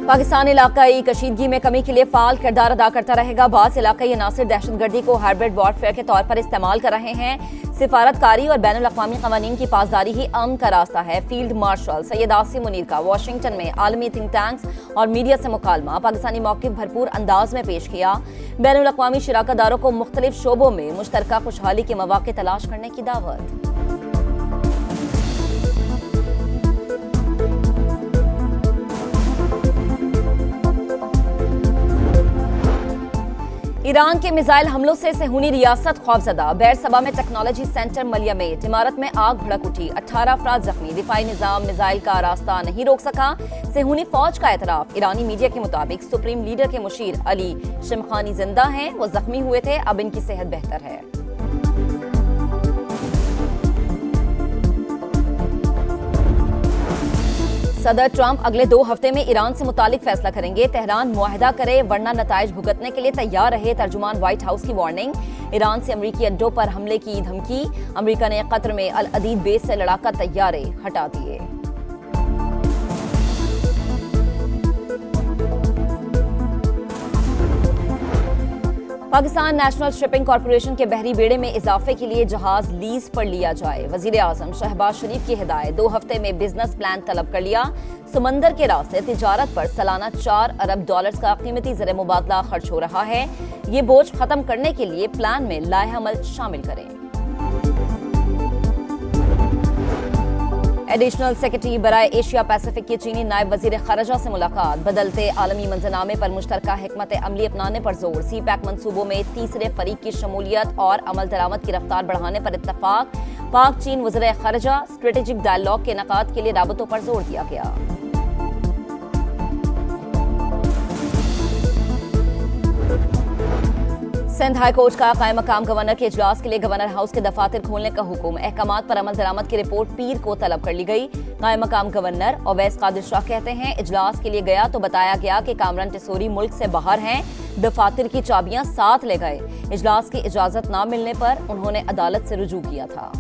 पाकिस्तान इलाकाई कशीदगी में कमी के लिए फाल किरदार अदा करता रहेगा। बास इलाकाई अनासिर दहशतगर्दी को हाइब्रिड वॉरफेयर के तौर पर इस्तेमाल कर रहे हैं। सिफारतकारी और बैनुल अक़वामी क़वानीन की पासदारी ही अमन का रास्ता है। फील्ड मार्शल सैयद आसिम मुनीर का वाशिंगटन में आलमी थिंक टैंक्स और मीडिया से मुकालमा। पाकिस्तानी मौक़िफ़ भरपूर अंदाज में पेश किया। बैनुल अक़वामी शराकतदारों को मुख्तलिफ शोबों में मुश्तरका खुशहाली के मौक़े तलाश करने की दावत। ईरान के मिसाइल हमलों से सेहूनी रियासत खौफजदा। बैर सबा में टेक्नोलॉजी सेंटर मलियामेट। इमारत में आग भड़क उठी, 18 अफराद जख्मी। दिफाई निजाम मिसाइल का रास्ता नहीं रोक सका। सेहूनी फौज का एतराफ। ईरानी मीडिया के मुताबिक सुप्रीम लीडर के मुशीर अली शमखानी जिंदा हैं। वो जख्मी हुए थे, अब इनकी सेहत बेहतर है। सदर ट्रंप अगले 2 हफ्ते में ईरान से मुतालिक फैसला करेंगे। तेहरान मुआहदा करे वरना नताइज भुगतने के लिए तैयार रहे, तर्जुमान व्हाइट हाउस की वार्निंग। ईरान से अमरीकी अड्डों पर हमले की धमकी। अमरीका ने कतर में अल अदीद बेस से लड़ाका तैयारे हटा दिए। पाकिस्तान नेशनल शिपिंग कॉरपोरेशन के बहरी बेड़े में इजाफे के लिए जहाज लीज पर लिया जाए। वजीर आजम शहबाज शरीफ की हिदायत। 2 हफ्ते में बिजनेस प्लान तलब कर लिया। समंदर के रास्ते तिजारत पर सालाना $4 अरब का कीमती ज़र मुबादला खर्च हो रहा है। ये बोझ खत्म करने के लिए प्लान में लाहे अमल शामिल करें। एडिशनल सेक्रेटरी बराए एशिया पैसिफिक के चीनी नायब वजीर ख़ारजा से मुलाकात। बदलते आलमी मंजरनामे पर मुश्तरका हिकमत अमली अपनाने पर जोर। सी पैक मंसूबों में तीसरे फरीक की शमूलियत और अमल दरामद की रफ्तार बढ़ाने पर इत्तफाक। पाक चीन वज़ीर ख़ारजा स्ट्रेटेजिक डायलॉग के इनेकाद के लिए राबतों पर जोर दिया गया। सिंध हाई कोर्ट का कायम मकाम गवर्नर के इजलास के लिए गवर्नर हाउस के दफातर खोलने का हुक्म। अहकामात पर अमल दरामद की रिपोर्ट पीर को तलब कर ली गई। कायम मकाम गवर्नर अवैस कादिर शाह कहते हैं, इजलास के लिए गया तो बताया गया कि कामरान टिसोरी मुल्क से बाहर हैं। दफातर की चाबियां साथ ले गए। इजलास की इजाजत न मिलने पर उन्होंने अदालत से रुजू किया था।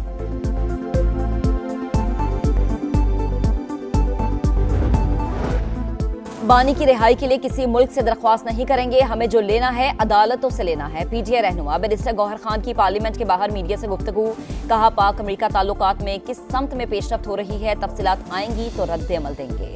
बानी की रिहाई के लिए किसी मुल्क से दरख्वास्त नहीं करेंगे। हमें जो लेना है अदालतों से लेना है। पीटीआई रहनुमा बैरिस्टर गौहर खान की पार्लियामेंट के बाहर मीडिया से गुफ्तगू। कहा, पाक अमेरिका ताल्लुकात में किस समत में पेशरफ्त हो रही है, तफसीलात आएंगी तो रद्द अमल देंगे।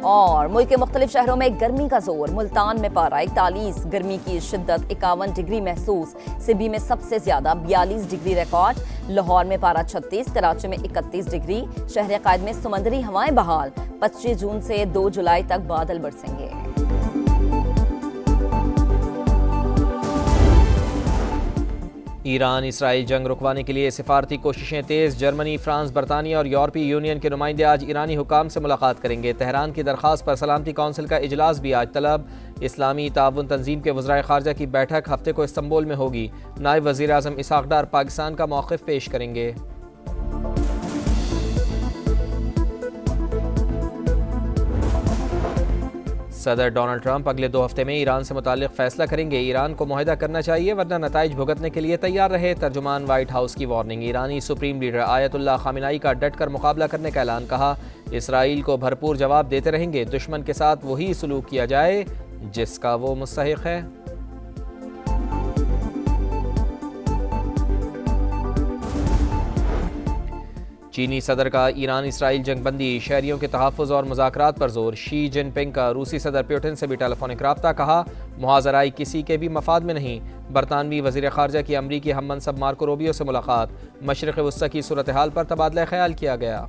और मुल्क के मुख्तलिफ शहरों में गर्मी का जोर। मुल्तान में पारा 41, गर्मी की शिद्दत 51 डिग्री महसूस। सिबी में सबसे ज्यादा 42 डिग्री रिकॉर्ड। लाहौर में पारा 36, कराची में 31 डिग्री। शहर कायद में समंदरी हवाएं बहाल। 25 जून से 2 जुलाई तक बादल बरसेंगे। ईरान इसराइल जंग रुकवाने के लिए सिफारती कोशिशें तेज़। जर्मनी, फ्रांस, बरतानिया और यूरोपीय यूनियन के नुमाइंदे आज ईरानी हुकाम से मुलाकात करेंगे। तेहरान की दरख्वास्त पर सलामती कौंसिल का इजलास भी आज तलब। इस्लामी ताउन तंजीम के वज़राए ख़ारजा की बैठक हफ्ते को इस्तंबुल में होगी। नायब वज़ीर आज़म इसहाक़ डार पाकिस्तान का मौक़िफ़ पेश करेंगे। सदर डोनाल्ड ट्रंप अगले 2 हफ्ते में ईरान से मुताल्लिक़ फ़ैसला करेंगे। ईरान को मुआहदा करना चाहिए वरना नताइज भुगतने के लिए तैयार रहे, तर्जुमान व्हाइट हाउस की वार्निंग। ईरानी सुप्रीम लीडर आयतुल्लाह ख़ामेनी का डट कर मुकाबला करने का ऐलान। कहा, इसराइल को भरपूर जवाब देते रहेंगे। दुश्मन के साथ वही सलूक किया जाए जिसका वो मुस्तहिक़ है। चीनी सदर का ईरान इसराइल जंगबंदी, शहरियों के तहफ़्फ़ुज़ और मुज़ाकरात पर जोर। शी जिनपिंग का रूसी सदर पुतिन से भी टेलीफोनिक राब्ता। कहा, मुहाज़राई किसी के भी मफाद में नहीं। बरतानवी वज़ीर ख़ारजा की अमरीकी हम मनसब मार्को रूबियो से मुलाकात। मशरिक़ वस्ता की सूरत हाल पर तबादला ख्याल किया गया।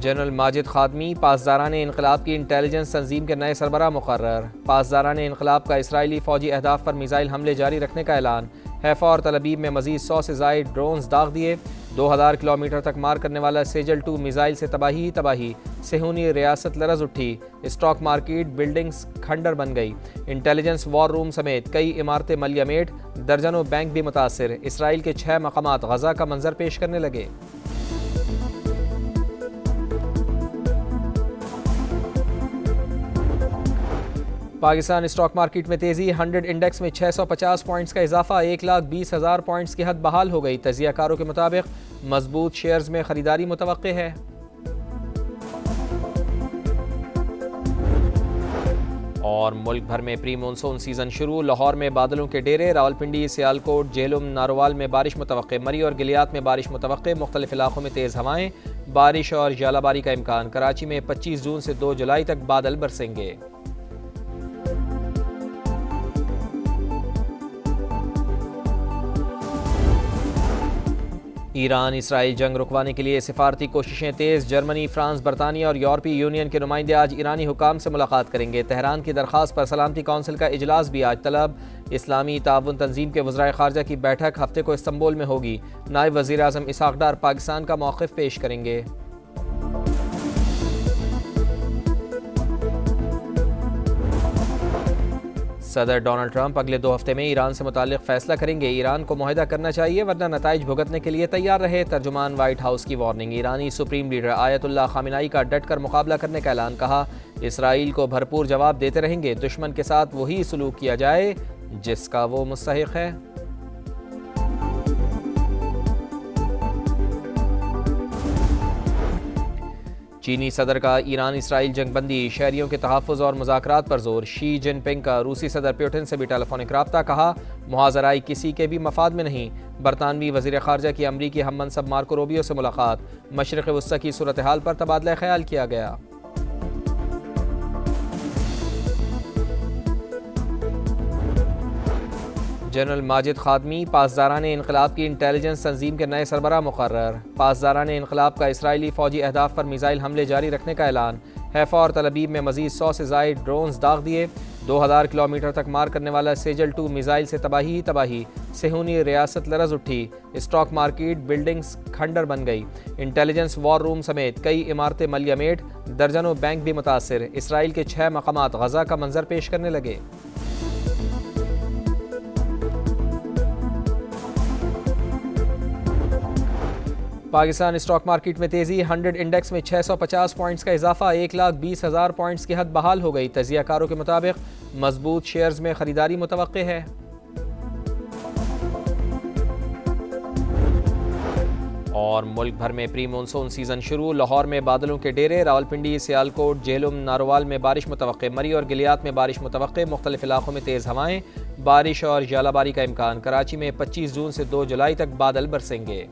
जनरल माजिद खादमी पासदारान इनकलाब की इंटेलिजेंस तंजीम के नए सरबराह मुकर्रर। पासदारान इनकलाब का इसराइली फ़ौजी अहदाफ पर मिसाइल हमले जारी रखने का ऐलान। हैफा और तलबीब में मज़ीद 100 से ज़ायद ड्रोन्स दाग दिए। 2000 किलोमीटर तक मार करने वाला सेजल 2 मिसाइल से तबाही ही तबाही। सेहूनी रियासत लरज़ उठी। स्टॉक मार्केट बिल्डिंग्स खंडर बन गई। इंटेलिजेंस वॉर रूम समेत कई इमारतें मलियामेट। दर्जनों बैंक भी मुतासिर। इसराइल के 6 मकामात गज़ा का मंजर पेश करने लगे। پاکستان اسٹاک مارکیٹ میں تیزی، 100 انڈیکس میں 650 پوائنٹس کا اضافہ، 1,20,000 پوائنٹس کی حد بحال ہو گئی۔ تجزیہ کاروں کے مطابق مضبوط شیئرز میں خریداری متوقع ہے۔ اور ملک بھر میں پری مونسون سیزن شروع، لاہور میں بادلوں کے ڈیرے، راولپنڈی، سیالکوٹ، جہلم، ناروال میں بارش متوقع، مری اور گلیات میں بارش متوقع، مختلف علاقوں میں تیز ہوائیں، بارش اور ژالہ باری کا امکان، کراچی میں 25 جون سے 2 جولائی تک بادل برسیں گے۔ ایران اسرائیل جنگ رکوانے کے لیے سفارتی کوششیں تیز، جرمنی، فرانس، برطانیہ اور یورپی یونین کے نمائندے آج ایرانی حکام سے ملاقات کریں گے۔ تہران کی درخواست پر سلامتی کونسل کا اجلاس بھی آج طلب۔ اسلامی تعاون تنظیم کے وزرائے خارجہ کی بیٹھک ہفتے کو استنبول میں ہوگی۔ نائب وزیر اعظم اسحاق ڈار پاکستان کا موقف پیش کریں گے۔ صدر ڈونلڈ ٹرمپ اگلے 2 ہفتے میں ایران سے متعلق فیصلہ کریں گے۔ ایران کو معاہدہ کرنا چاہیے ورنہ نتائج بھگتنے کے لیے تیار رہے، ترجمان وائٹ ہاؤس کی وارننگ۔ ایرانی سپریم لیڈر آیت اللہ خامنائی کا ڈٹ کر مقابلہ کرنے کا اعلان، کہا اسرائیل کو بھرپور جواب دیتے رہیں گے، دشمن کے ساتھ وہی سلوک کیا جائے جس کا وہ مستحق ہے۔ چینی صدر کا ایران اسرائیل جنگ بندی، شہریوں کے تحفظ اور مذاکرات پر زور۔ شی جن پنگ کا روسی صدر پیوٹن سے بھی ٹیلی فونک رابطہ، کہا محاذرائی کسی کے بھی مفاد میں نہیں۔ برطانوی وزیر خارجہ کی امریکی ہم منصب مارکو روبیو سے ملاقات، مشرق وسطی کی صورتحال پر تبادلہ خیال کیا گیا۔ جنرل ماجد خادمی پاسداران انقلاب کی انٹیلیجنس تنظیم کے نئے سربراہ مقرر۔ پاسداران انقلاب کا اسرائیلی فوجی اہداف پر میزائل حملے جاری رکھنے کا اعلان۔ حیفا اور تل ابیب میں مزید 100 سے زائد ڈرونز داغ دیے۔ 2000 کلومیٹر تک مار کرنے والا سیجل 2 میزائل سے تباہی ہی تباہی، صہیونی ریاست لرز اٹھی، اسٹاک مارکیٹ بلڈنگز کھنڈر بن گئی، انٹیلیجنس وار روم سمیت کئی عمارتیں ملیہ میٹ، درجنوں بینک بھی متاثر۔ اسرائیل کے 6 مقامات غزہ کا منظر پیش کرنے لگے۔ پاکستان اسٹاک مارکیٹ میں تیزی، 100 انڈیکس میں 650 پوائنٹس کا اضافہ، 1,20,000 پوائنٹس کی حد بحال ہو گئی۔ تجزیہ کاروں کے مطابق مضبوط شیئرز میں خریداری متوقع ہے۔ اور ملک بھر میں پری مونسون سیزن شروع، لاہور میں بادلوں کے ڈیرے، راولپنڈی، سیالکوٹ، جہلم، ناروال میں بارش متوقع، مری اور گلیات میں بارش متوقع، مختلف علاقوں میں تیز ہوائیں، بارش اور ژالہ باری کا امکان، کراچی میں 25 جون سے 2 جولائی تک بادل برسیں گے۔